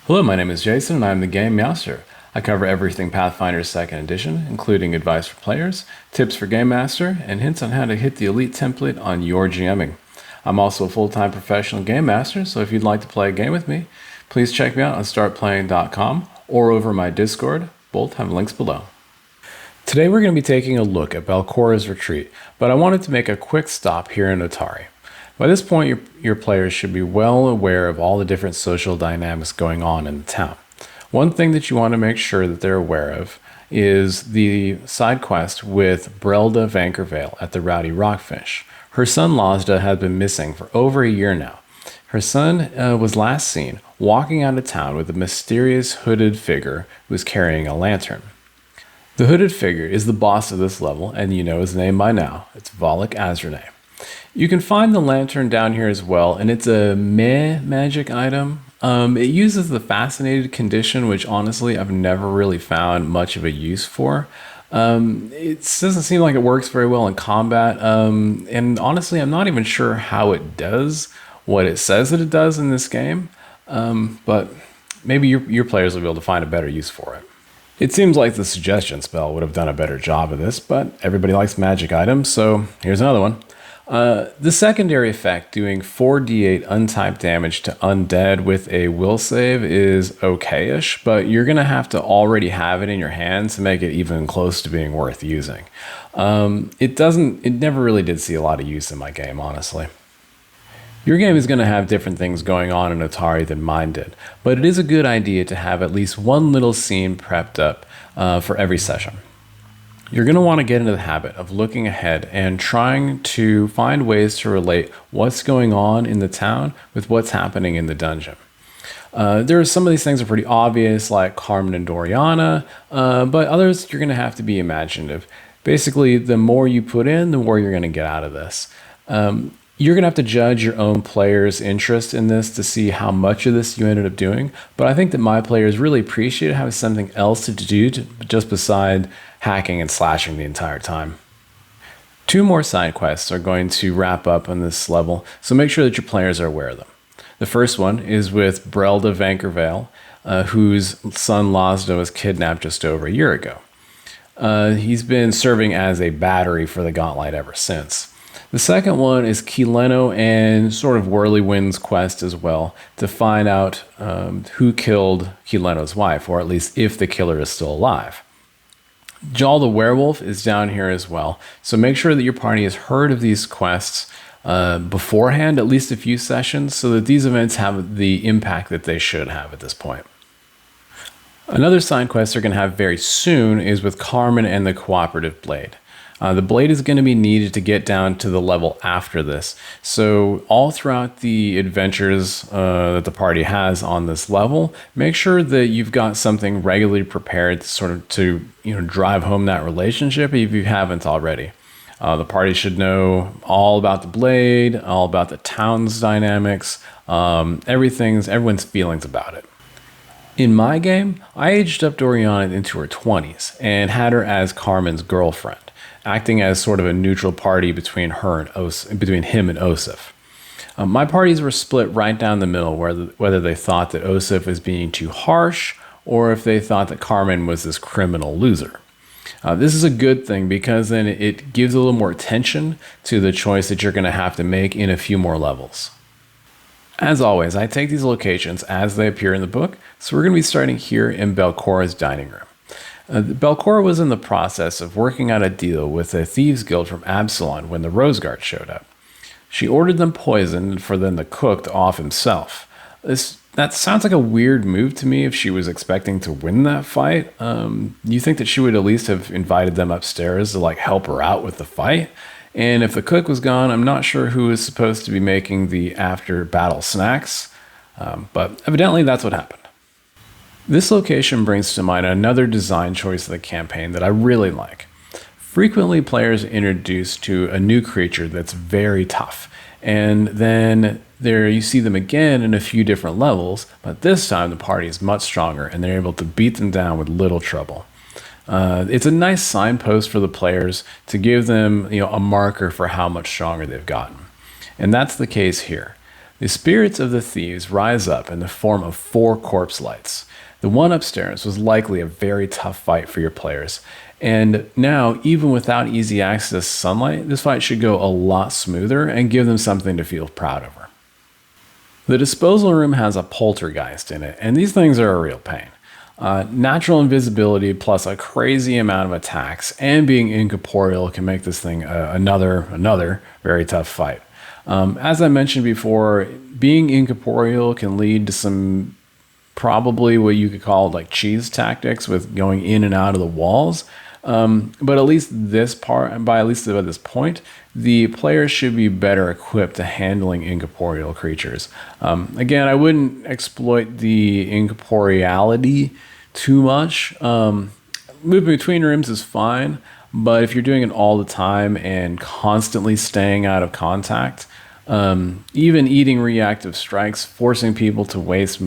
Hello, my name is Jason and I'm the Game Master. I cover everything Pathfinder 2nd Edition, including advice for players, tips for Game Master, and hints on how to hit the Elite template on your GMing. I'm also a full-time professional Game Master, so if you'd like to play a game with me, please check me out on startplaying.com or over my Discord. Both have links below. Today we're going to be taking a look at Belcorra's retreat, but I wanted to make a quick stop here in Otari. By this point, your players should be well aware of all the different social dynamics going on in the town. One thing that you want to make sure that they're aware of is the side quest with Brelda Vankervale at the Rowdy Rockfish. Her son Lazda has been missing for over a year now. Her son was last seen walking out of town with a mysterious hooded figure who was carrying a lantern. The hooded figure is the boss of this level, and you know his name by now. It's Volek Azrene. You can find the lantern down here as well, and it's a magic item. It uses the fascinated condition, which honestly I've never really found much of a use for. It doesn't seem like it works very well in combat, and honestly I'm not even sure how it does what it says that it does in this game, but maybe your players will be able to find a better use for it. It seems like the suggestion spell would have done a better job of this, but everybody likes magic items, so here's another one. The secondary effect, doing 4d8 untyped damage to undead with a will save, is okayish, but you're going to have to already have it in your hands to make it even close to being worth using. It never really did see a lot of use in my game, honestly. Your game is going to have different things going on in Otari than mine did, but it is a good idea to have at least one little scene prepped up for every session. You're going to want to get into the habit of looking ahead and trying to find ways to relate what's going on in the town with what's happening in the dungeon. Some of these things are pretty obvious, like Carmen and Doriana, but others you're going to have to be imaginative. Basically, the more you put in, the more you're going to get out of this. You're going to have to judge your own players' interest in this to see how much of this you ended up doing, but I think that my players really appreciated having something else to do just beside hacking and slashing the entire time. 2 more side quests are going to wrap up on this level, so make sure that your players are aware of them. The first one is with Brelda Vankervale, whose son Lazda was kidnapped just over a year ago. He's been serving as a battery for the Gauntlet ever since. The second one is Kileno and sort of Whirlywind's quest as well, to find out who killed Kileno's wife, or at least if the killer is still alive. Jal the werewolf is down here as well, so make sure that your party has heard of these quests beforehand, at least a few sessions, so that these events have the impact that they should have at this point. Another side quest they're going to have very soon is with Carmen and the Cooperative Blade. The blade is going to be needed to get down to the level after this. So all throughout the adventures that the party has on this level, make sure that you've got something regularly prepared to drive home that relationship if you haven't already. The party should know all about the blade, all about the town's dynamics, everyone's feelings about it. In my game, I aged up Doriana into her 20s and had her as Carmen's girlfriend, acting as sort of a neutral party between him and Osif. My parties were split right down the middle, whether they thought that Osif was being too harsh or if they thought that Carmen was this criminal loser. This is a good thing because then it gives a little more attention to the choice that you're going to have to make in a few more levels. As always, I take these locations as they appear in the book, so we're going to be starting here in Belcorra's dining room. Belcorra was in the process of working out a deal with a thieves guild from Absalon when the Rose Guard showed up. She ordered them poisoned for them to cook off himself. That sounds like a weird move to me if she was expecting to win that fight. You think that she would at least have invited them upstairs to help her out with the fight? And if the cook was gone, I'm not sure who is supposed to be making the after-battle snacks, but evidently that's what happened. This location brings to mind another design choice of the campaign that I really like. Frequently, players are introduced to a new creature that's very tough, and then you see them again in a few different levels, but this time the party is much stronger and they're able to beat them down with little trouble. It's a nice signpost for the players to give them a marker for how much stronger they've gotten. And that's the case here. The spirits of the thieves rise up in the form of 4 corpse lights. The one upstairs was likely a very tough fight for your players, and now, even without easy access to sunlight, this fight should go a lot smoother and give them something to feel proud over. The disposal room has a poltergeist in it, and these things are a real pain. Natural invisibility plus a crazy amount of attacks and being incorporeal can make this thing another very tough fight. As I mentioned before, being incorporeal can lead to some probably what you could call like cheese tactics with going in and out of the walls. But at least by this point, the players should be better equipped to handling incorporeal creatures. Again, I wouldn't exploit the incorporeality too much. Moving between rooms is fine, but if you're doing it all the time and constantly staying out of contact, even eating reactive strikes, forcing people to waste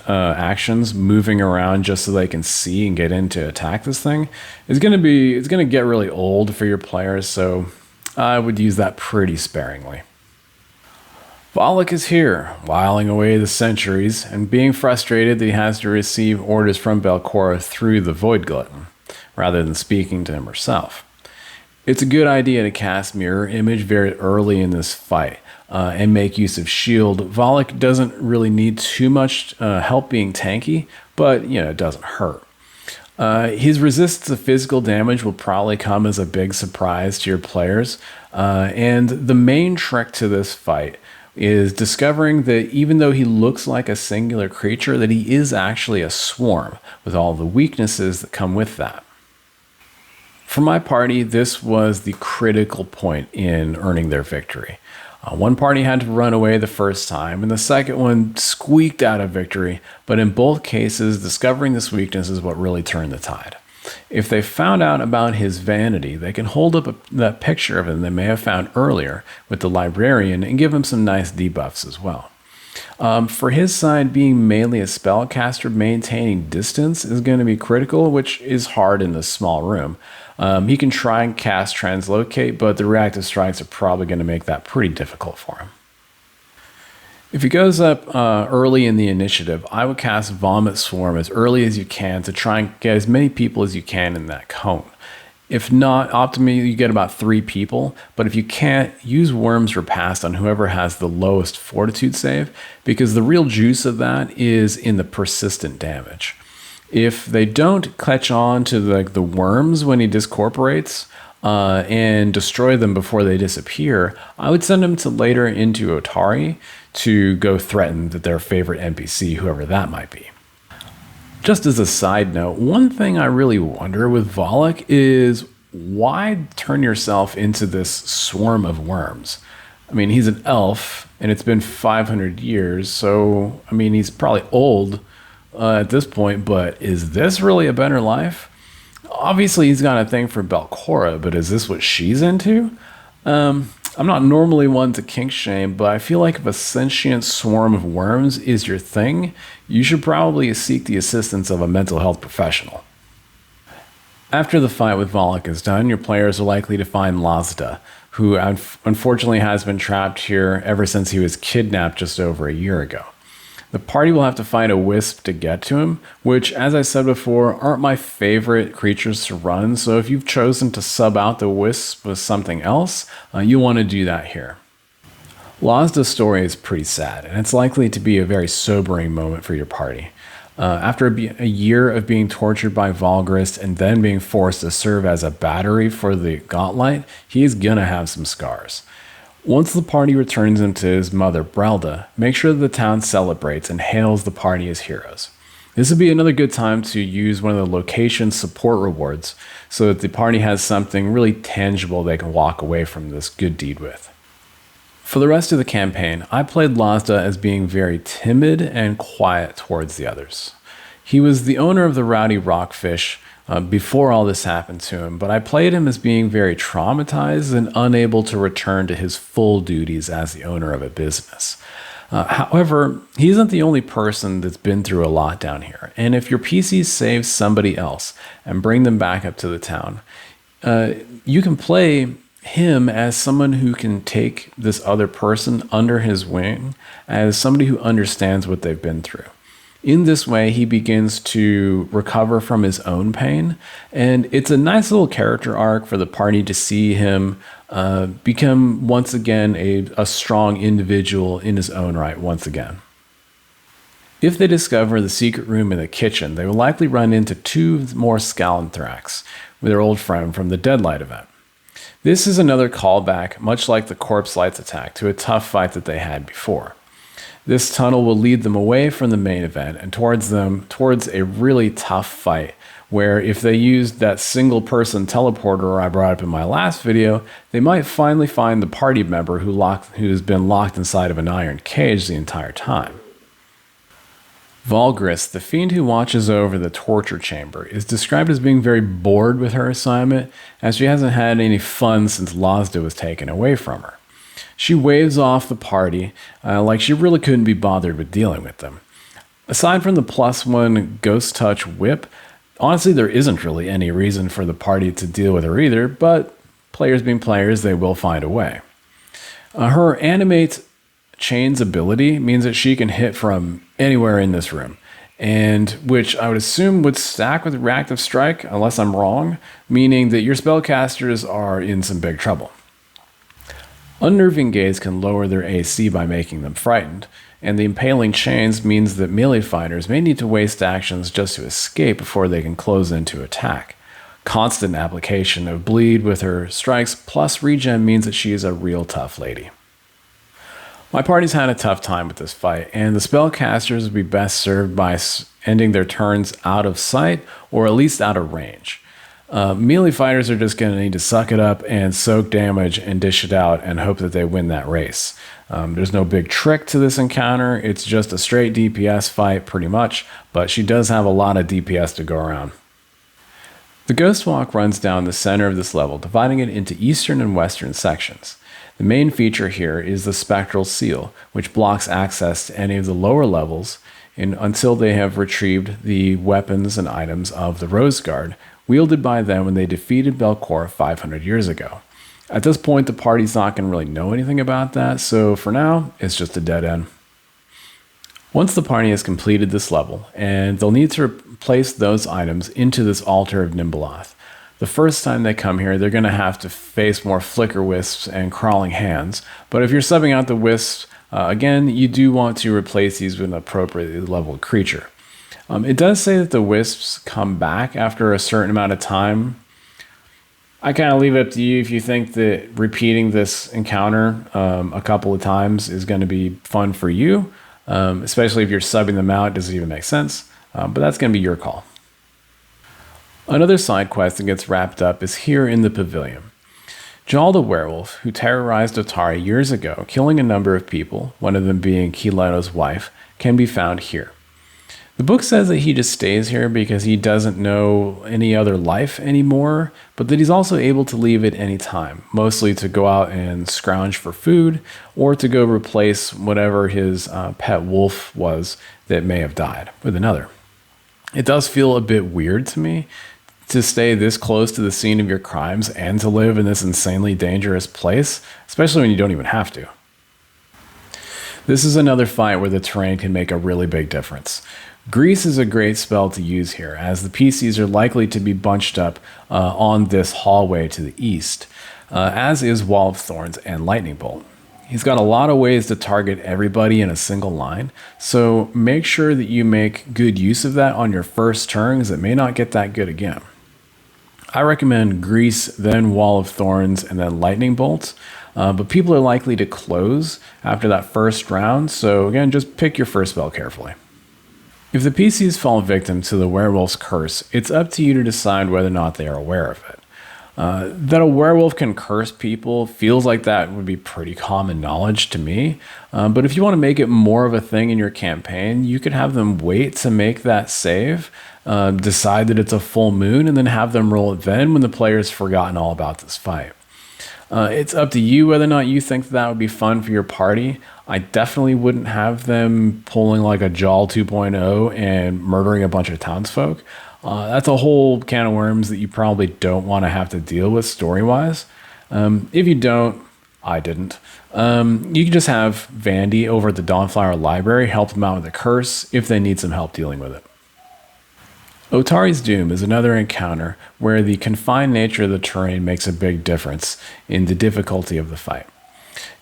actions, moving around just so they can see and get in to attack this thing, it's going to get really old for your players, so I would use that pretty sparingly. Volok is here, whiling away the centuries, and being frustrated that he has to receive orders from Belcorra through the Void Glutton, rather than speaking to him herself. It's a good idea to cast Mirror Image very early in this fight and make use of Shield. Volok doesn't really need too much help being tanky, but it doesn't hurt. His resistance to physical damage will probably come as a big surprise to your players, and the main trick to this fight is discovering that even though he looks like a singular creature, that he is actually a swarm with all the weaknesses that come with that. For my party, this was the critical point in earning their victory. One party had to run away the first time, and the second one squeaked out a victory, but in both cases, discovering this weakness is what really turned the tide. If they found out about his vanity, they can hold up that picture of him they may have found earlier with the librarian and give him some nice debuffs as well. For his side, being mainly a spellcaster, maintaining distance is going to be critical, which is hard in this small room. He can try and cast Translocate, but the reactive strikes are probably going to make that pretty difficult for him. If he goes up early in the initiative, I would cast Vomit Swarm as early as you can to try and get as many people as you can in that cone. If not, optimally you get about 3 people, but if you can't, use Worm's Repast on whoever has the lowest Fortitude save, because the real juice of that is in the persistent damage. If they don't catch on to the worms when he discorporates and destroy them before they disappear, I would send them to later into Otari to go threaten their favorite NPC, whoever that might be. Just as a side note, one thing I really wonder with Volok is why turn yourself into this swarm of worms? I mean, he's an elf, and it's been 500 years, so, I mean, he's probably old at this point, but is this really a better life? Obviously, he's got a thing for Belcorra, but is this what she's into? I'm not normally one to kink shame, but I feel like if a sentient swarm of worms is your thing, you should probably seek the assistance of a mental health professional. After the fight with Volok is done, your players are likely to find Lazda, who unfortunately has been trapped here ever since he was kidnapped just over a year ago. The party will have to fight a wisp to get to him, which, as I said before, aren't my favorite creatures to run, so if you've chosen to sub out the wisp with something else, you'll want to do that here. Lazda's story is pretty sad, and it's likely to be a very sobering moment for your party. After a year of being tortured by Volgrist and then being forced to serve as a battery for the Gauntlet, he's gonna have some scars. Once the party returns him to his mother, Brelda, make sure that the town celebrates and hails the party as heroes. This would be another good time to use one of the location support rewards so that the party has something really tangible they can walk away from this good deed with. For the rest of the campaign, I played Lazda as being very timid and quiet towards the others. He was the owner of the Rowdy Rockfish before all this happened to him, but I played him as being very traumatized and unable to return to his full duties as the owner of a business. However, he isn't the only person that's been through a lot down here, and if your PC saves somebody else and bring them back up to the town, you can play him as someone who can take this other person under his wing, as somebody who understands what they've been through. In this way, he begins to recover from his own pain, and it's a nice little character arc for the party to see him become once again a strong individual in his own right once again. If they discover the secret room in the kitchen, they will likely run into 2 more Scalanthrax, their old friend from the Deadlight event. This is another callback, much like the Corpse Lights attack, to a tough fight that they had before. This tunnel will lead them away from the main event and towards a really tough fight, where if they used that single person teleporter I brought up in my last video, they might finally find the party member who's been locked inside of an iron cage the entire time. Valgris, the fiend who watches over the torture chamber, is described as being very bored with her assignment, as she hasn't had any fun since Lazda was taken away from her. She waves off the party like she really couldn't be bothered with dealing with them. Aside from the +1 Ghost Touch whip, honestly there isn't really any reason for the party to deal with her either, but players being players, they will find a way. Her Animate Chains ability means that she can hit from anywhere in this room, and which I would assume would stack with Reactive Strike, unless I'm wrong, meaning that your spellcasters are in some big trouble. Unnerving Gaze can lower their AC by making them frightened, and the Impaling Chains means that melee fighters may need to waste actions just to escape before they can close in to attack. Constant application of Bleed with her strikes plus regen means that she is a real tough lady. My party's had a tough time with this fight, and the spellcasters would be best served by ending their turns out of sight or at least out of range. Melee fighters are just going to need to suck it up and soak damage and dish it out and hope that they win that race. There's no big trick to this encounter. It's just a straight DPS fight pretty much, but she does have a lot of DPS to go around. The Ghost Walk runs down the center of this level, dividing it into eastern and western sections. The main feature here is the Spectral Seal, which blocks access to any of the lower levels until they have retrieved the weapons and items of the Rose Guard, wielded by them when they defeated Belcorra 500 years ago. At this point, the party's not going to really know anything about that, so for now, it's just a dead end. Once the party has completed this level, and they'll need to place those items into this altar of Nimbaloth. The first time they come here, they're going to have to face more flicker wisps and crawling hands, but if you're subbing out the wisps, again, you do want to replace these with an appropriately leveled creature. It does say that the wisps come back after a certain amount of time. I kind of leave it up to you if you think that repeating this encounter a couple of times is going to be fun for you, especially if you're subbing them out. It doesn't even make sense, but that's going to be your call. Another side quest that gets wrapped up is here in the pavilion. Jal the werewolf, who terrorized Otari years ago, killing a number of people, one of them being Kileto's wife, can be found here. The book says that he just stays here because he doesn't know any other life anymore, but that he's also able to leave at any time, mostly to go out and scrounge for food or to go replace whatever his pet wolf was that may have died with another. It does feel a bit weird to me to stay this close to the scene of your crimes and to live in this insanely dangerous place, especially when you don't even have to. This is another fight where the terrain can make a really big difference. Grease is a great spell to use here, as the PCs are likely to be bunched up on this hallway to the east, as is Wall of Thorns and Lightning Bolt. He's got a lot of ways to target everybody in a single line, so make sure that you make good use of that on your first turn, as it may not get that good again. I recommend Grease, then Wall of Thorns, and then Lightning Bolts, but people are likely to close after that first round, so again, just pick your first spell carefully. If the PCs fall victim to the werewolf's curse, it's up to you to decide whether or not they are aware of it. That a werewolf can curse people feels like that would be pretty common knowledge to me, but if you want to make it more of a thing in your campaign, you could have them wait to make that save, decide that it's a full moon, and then have them roll it then when the player's forgotten all about this fight. It's up to you whether or not you think that would be fun for your party. I definitely wouldn't have them pulling like a Jal 2.0 and murdering a bunch of townsfolk. That's a whole can of worms that you probably don't want to have to deal with story-wise. If you don't, I didn't. You can just have Vandy over at the Dawnflower Library help them out with a curse if they need some help dealing with it. Otari's Doom is another encounter where the confined nature of the terrain makes a big difference in the difficulty of the fight.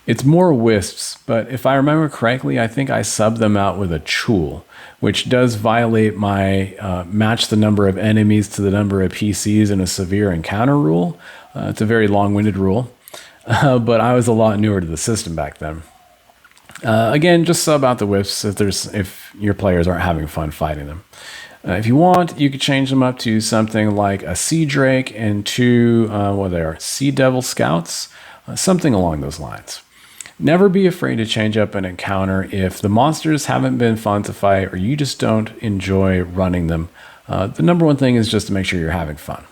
It's more wisps, but if I remember correctly, I think I subbed them out with a Chul, which does violate my match the number of enemies to the number of PCs in a severe encounter rule. It's a very long-winded rule, but I was a lot newer to the system back then. Again, just sub out the wisps if your players aren't having fun fighting them. If you want, you could change them up to something like a Sea Drake and two, Sea Devil Scouts, something along those lines. Never be afraid to change up an encounter if the monsters haven't been fun to fight or you just don't enjoy running them. The number one thing is just to make sure you're having fun.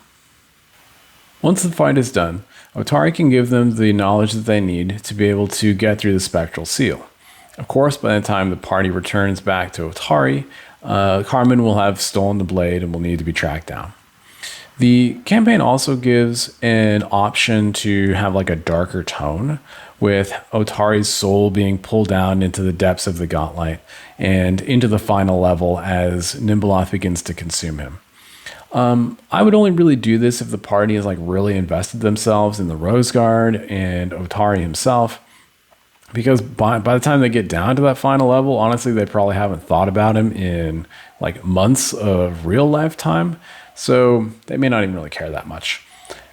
Once the fight is done, Otari can give them the knowledge that they need to be able to get through the Spectral Seal. Of course, by the time the party returns back to Otari, Carmen will have stolen the blade and will need to be tracked down. The campaign also gives an option to have like a darker tone, with Otari's soul being pulled down into the depths of the Gauntlet and into the final level as Nimbleoth begins to consume him. I would only really do this if the party has like really invested themselves in the Rose Guard and Otari himself, because by the time they get down to that final level, honestly, they probably haven't thought about him in like months of real life time, so they may not even really care that much.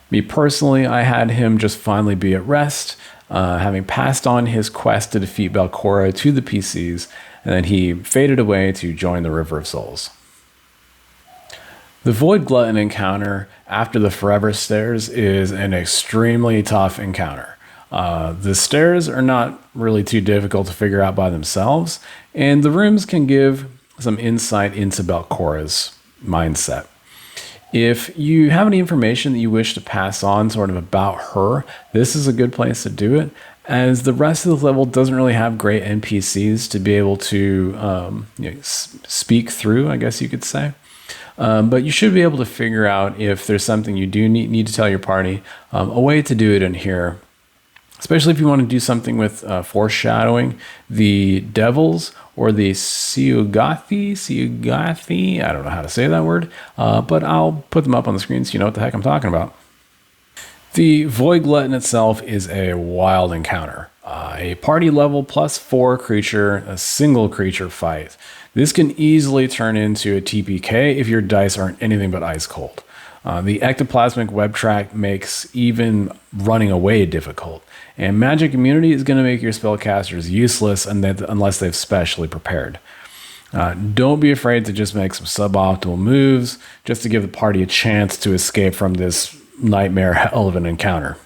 Me personally, I had him just finally be at rest, having passed on his quest to defeat Belcorra to the PCs, and then he faded away to join the River of Souls. The Void Glutton encounter after the Forever Stairs is an extremely tough encounter. The stairs are not really too difficult to figure out by themselves, and the rooms can give some insight into Belcorra's mindset. If you have any information that you wish to pass on sort of about her, this is a good place to do it, as the rest of the level doesn't really have great NPCs to be able to speak through, I guess you could say. But you should be able to figure out if there's something you do need to tell your party, a way to do it in here. Especially if you want to do something with foreshadowing, the devils or the Siugathi, I don't know how to say that word, but I'll put them up on the screen so you know what the heck I'm talking about. The Void Glutton itself is a wild encounter. A party level +4 creature, a single creature fight. This can easily turn into a TPK if your dice aren't anything but ice cold. The ectoplasmic web track makes even running away difficult, and magic immunity is going to make your spellcasters useless unless they've specially prepared. Don't be afraid to just make some suboptimal moves just to give the party a chance to escape from this nightmare hell of an encounter.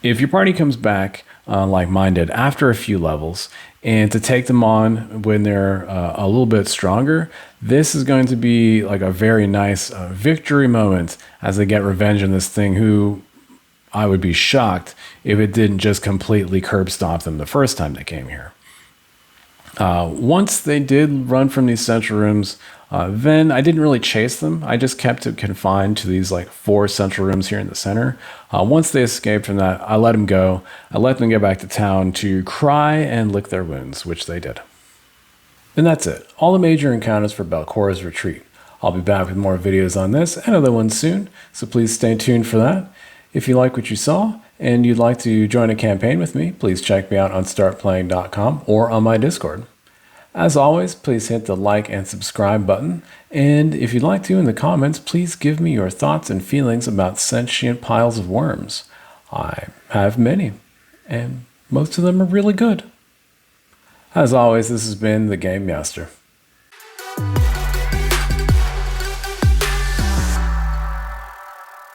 If your party comes back like mine did after a few levels, and to take them on when they're a little bit stronger, this is going to be like a very nice victory moment as they get revenge on this thing who I would be shocked if it didn't just completely curb stomp them the first time they came here. Once they did run from these central rooms, then I didn't really chase them. I just kept it confined to these like 4 central rooms here in the center. Once they escaped from that, I let them go. I let them get back to town to cry and lick their wounds, which they did. And that's it. All the major encounters for Belcorra's Retreat. I'll be back with more videos on this and other ones soon, so please stay tuned for that. If you like what you saw and you'd like to join a campaign with me, please check me out on startplaying.com or on my Discord. As always, please hit the like and subscribe button, and if you'd like to in the comments, please give me your thoughts and feelings about sentient piles of worms. I have many, and most of them are really good. As always, this has been the Game Master.